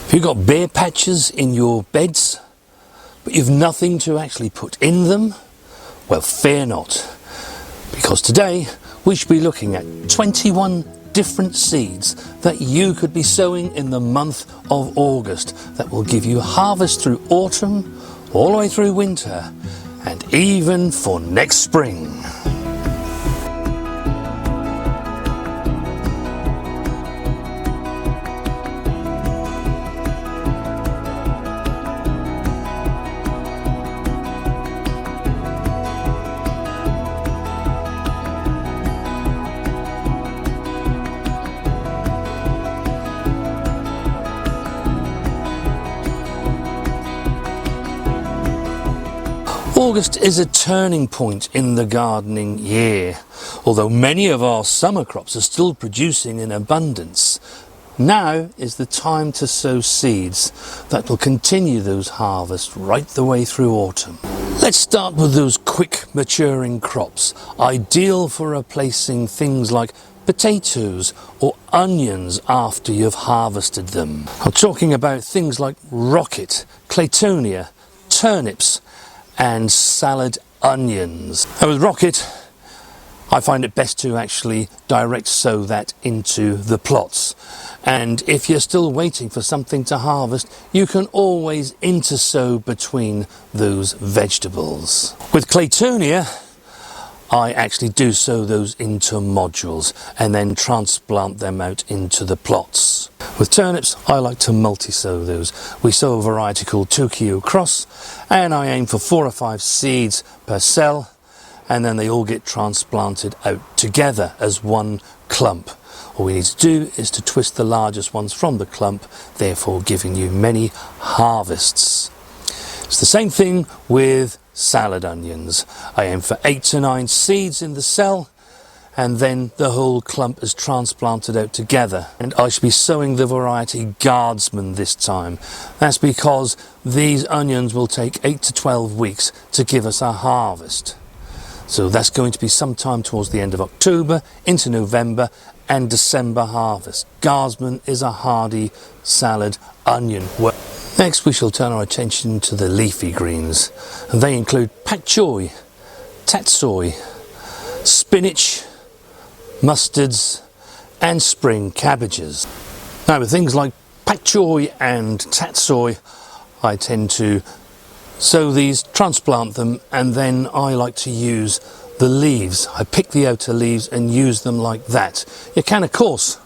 If you've got bare patches in your beds, but you've nothing to actually put in them, well, fear not, because today we should be looking at 21 different seeds that you could be sowing in the month of August that will give you harvest through autumn, all the way through winter, and even for next spring. August is a turning point in the gardening year. Although many of our summer crops are still producing in abundance, now is the time to sow seeds that will continue those harvests right the way through autumn. Let's start with those quick maturing crops, ideal for replacing things like potatoes or onions after you've harvested them. I'm talking about things like rocket, claytonia, turnips, and salad onions. Now with rocket, I find it best to actually direct sow that into the plots. And if you're still waiting for something to harvest, you can always intersow between those vegetables. With claytonia, I actually do sow those into modules and then transplant them out into the plots. With turnips, I like to multi-sow those. We sow a variety called Tokyo Cross, and I aim for 4 or 5 seeds per cell, and then they all get transplanted out together as one clump. All we need to do is to twist the largest ones from the clump, therefore giving you many harvests. It's the same thing with salad onions. I aim for 8 to 9 seeds in the cell, and then the whole clump is transplanted out together. And I should be sowing the variety Guardsman this time. That's because these onions will take 8 to 12 weeks to give us a harvest. So that's going to be sometime towards the end of October into November and December harvest. Guardsman is a hardy salad onion. Next we shall turn our attention to the leafy greens, and they include pak choi, tatsoi, spinach, mustards and spring cabbages. Now with things like pak choi and tatsoi, I tend to sow these, transplant them, and then I like to use the leaves. I pick the outer leaves and use them like that. You can of course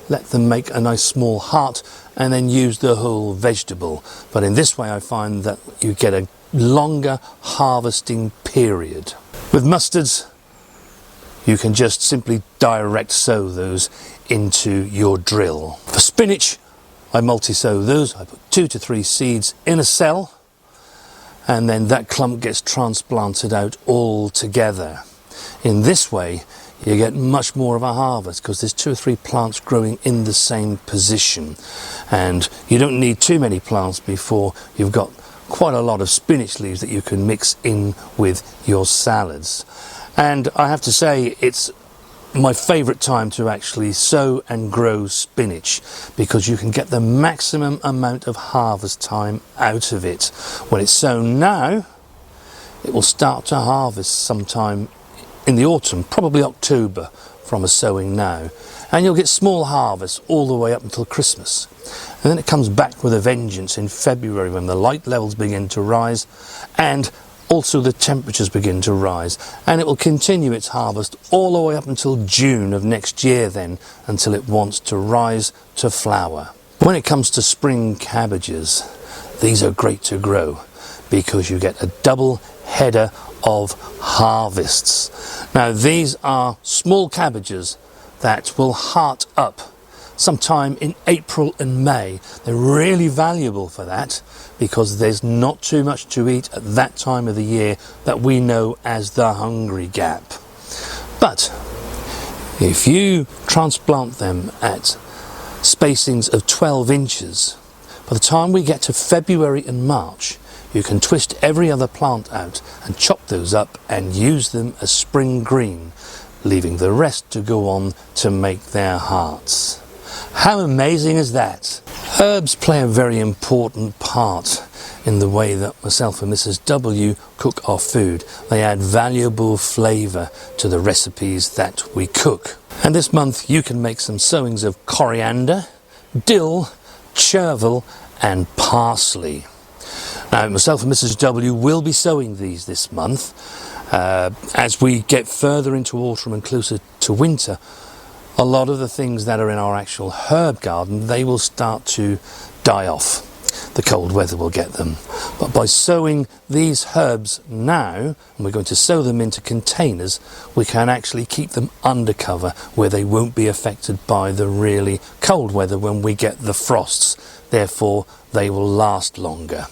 let them make a nice small heart and then use the whole vegetable, but in this way I find that you get a longer harvesting period. With mustards, you can just simply direct sow those into your drill. For spinach, I multi-sow those. I put 2 to 3 seeds in a cell, and then that clump gets transplanted out all together. In this way you get much more of a harvest because there's 2 or 3 plants growing in the same position, and you don't need too many plants before you've got quite a lot of spinach leaves that you can mix in with your salads. And I have to say, it's my favourite time to actually sow and grow spinach because you can get the maximum amount of harvest time out of it. When it's sown now, it will start to harvest sometime in the autumn, probably October from a sowing now, and you'll get small harvests all the way up until Christmas. And then it comes back with a vengeance in February when the light levels begin to rise and also the temperatures begin to rise, and it will continue its harvest all the way up until June of next year then, until it wants to rise to flower. When it comes to spring cabbages, these are great to grow because you get a double header of harvests. Now these are small cabbages that will heart up sometime in April and May. They're really valuable for that because there's not too much to eat at that time of the year that we know as the hungry gap. But if you transplant them at spacings of 12 inches, by the time we get to February and March, you can twist every other plant out and chop those up and use them as spring green, leaving the rest to go on to make their hearts. How amazing is that? Herbs play a very important part in the way that myself and Mrs. W cook our food. They add valuable flavour to the recipes that we cook. And this month you can make some sowings of coriander, dill, chervil and parsley. Now myself and Mrs. W will be sowing these this month. As we get further into autumn and closer to winter, a lot of the things that are in our actual herb garden, they will start to die off. The cold weather will get them. But by sowing these herbs now, and we're going to sow them into containers, we can actually keep them under cover where they won't be affected by the really cold weather when we get the frosts. Therefore, they will last longer.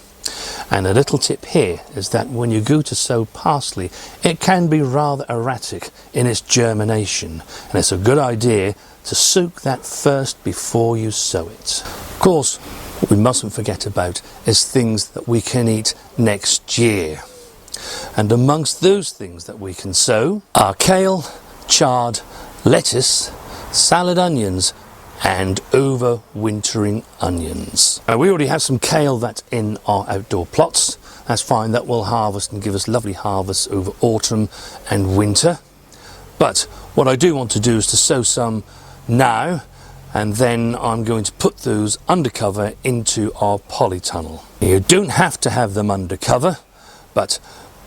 And a little tip here is that when you go to sow parsley, it can be rather erratic in its germination, and it's a good idea to soak that first before you sow it. Of course, what we mustn't forget about is things that we can eat next year. And amongst those things that we can sow are kale, chard, lettuce, salad onions, and overwintering onions. We already have some kale that's in our outdoor plots. That's fine, that will harvest and give us lovely harvests over autumn and winter. But what I do want to do is to sow some now, and then I'm going to put those undercover into our polytunnel. You don't have to have them undercover, but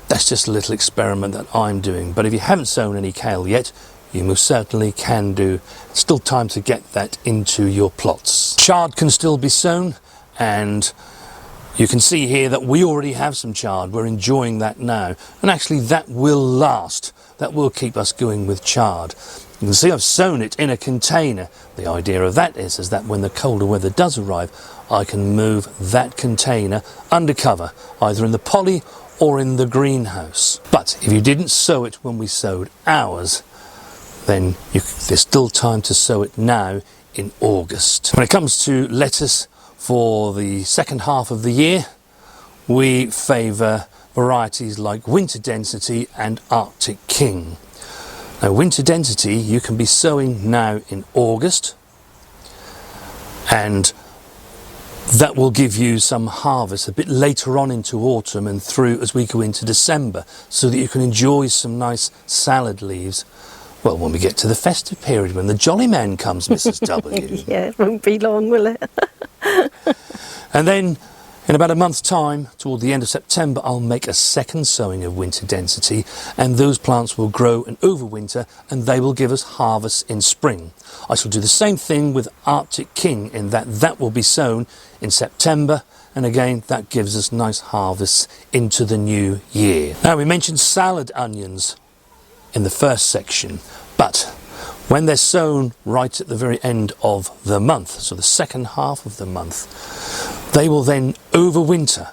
that's just a little experiment that I'm doing. But if you haven't sown any kale yet, you most certainly can do. It's still time to get that into your plots. Chard can still be sown, and you can see here that we already have some chard. We're enjoying that now, and actually that will last. That will keep us going with chard. You can see I've sown it in a container. The idea of that is that when the colder weather does arrive, I can move that container undercover, either in the poly or in the greenhouse. But if you didn't sow it when we sowed ours, then there's still time to sow it now in August. When it comes to lettuce for the second half of the year, we favour varieties like Winter Density and Arctic King. Now Winter Density you can be sowing now in August, and that will give you some harvest a bit later on into autumn and through as we go into December, so that you can enjoy some nice salad leaves. Well, when we get to the festive period, when the jolly man comes, Mrs. W. Yeah, it won't be long, will it? And then, in about a month's time, toward the end of September, I'll make a second sowing of Winter Density, and those plants will grow and overwinter, and they will give us harvests in spring. I shall do the same thing with Arctic King, in that will be sown in September, and again, that gives us nice harvests into the new year. Now, we mentioned salad onions in the first section, but when they're sown right at the very end of the month, so the second half of the month, they will then overwinter,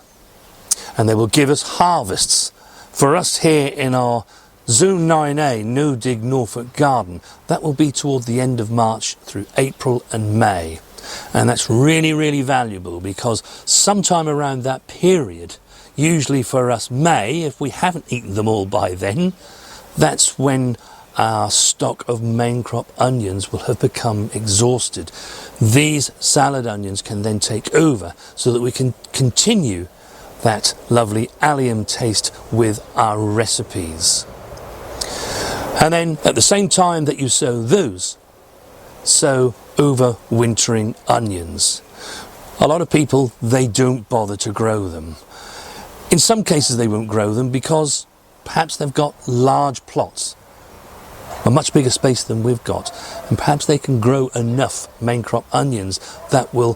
and they will give us harvests. For us here in our Zone 9A no dig Norfolk garden, that will be toward the end of March through April and May, and that's really valuable, because sometime around that period, usually for us May, if we haven't eaten them all by then, that's when our stock of main crop onions will have become exhausted. These salad onions can then take over, so that we can continue that lovely allium taste with our recipes. And then at the same time that you sow those, sow overwintering onions. A lot of people, they don't bother to grow them. In some cases they won't grow them because perhaps they've got large plots, a much bigger space than we've got, and perhaps they can grow enough main crop onions that will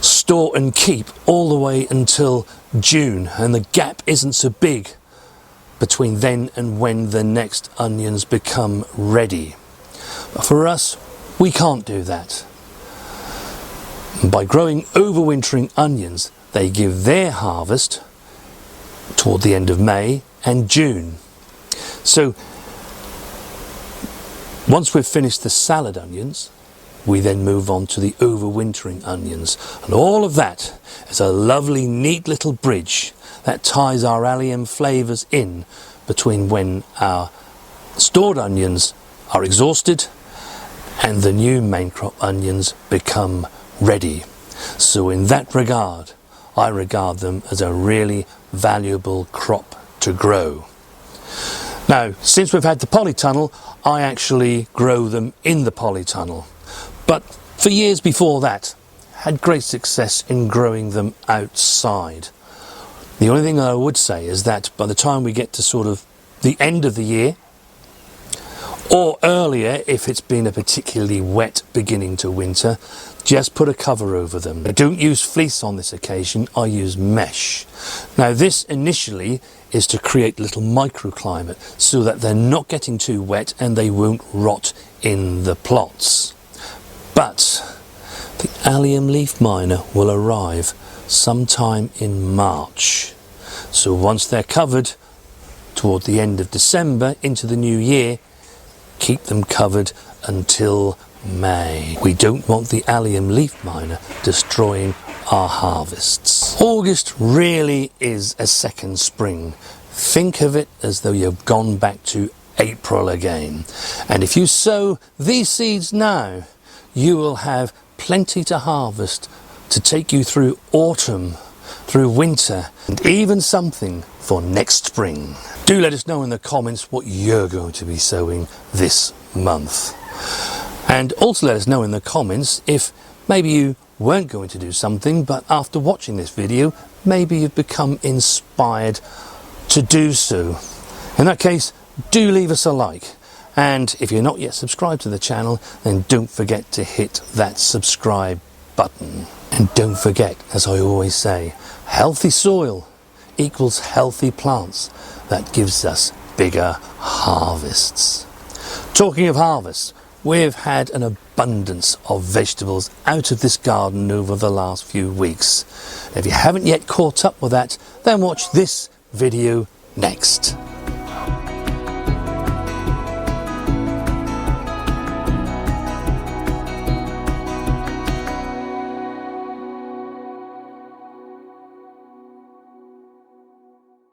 store and keep all the way until June, and the gap isn't so big between then and when the next onions become ready. But for us, we can't do that. By growing overwintering onions, they give their harvest toward the end of May and June. So once we've finished the salad onions, we then move on to the overwintering onions, and all of that is a lovely neat little bridge that ties our allium flavours in between when our stored onions are exhausted and the new main crop onions become ready. So in that regard, I regard them as a really valuable crop to grow. Now, since we've had the polytunnel, I actually grow them in the polytunnel. But for years before that, had great success in growing them outside. The only thing I would say is that by the time we get to sort of the end of the year, or earlier if it's been a particularly wet beginning to winter, just put a cover over them. I don't use fleece on this occasion, I use mesh. Now this initially is to create a little microclimate so that they're not getting too wet and they won't rot in the plots. But the allium leaf miner will arrive sometime in March. So once they're covered toward the end of December into the new year, keep them covered until May. We don't want the allium leaf miner destroying our harvests. August really is a second spring. Think of it as though you've gone back to April again. And if you sow these seeds now, you will have plenty to harvest to take you through autumn, through winter, and even something for next spring. Do let us know in the comments what you're going to be sowing this month. And also let us know in the comments if maybe you weren't going to do something, but after watching this video, maybe you've become inspired to do so. In that case, do leave us a like. And if you're not yet subscribed to the channel, then don't forget to hit that subscribe button. And don't forget, as I always say, healthy soil equals healthy plants. That gives us bigger harvests. Talking of harvests, we've had an abundance of vegetables out of this garden over the last few weeks. If you haven't yet caught up with that, then watch this video next.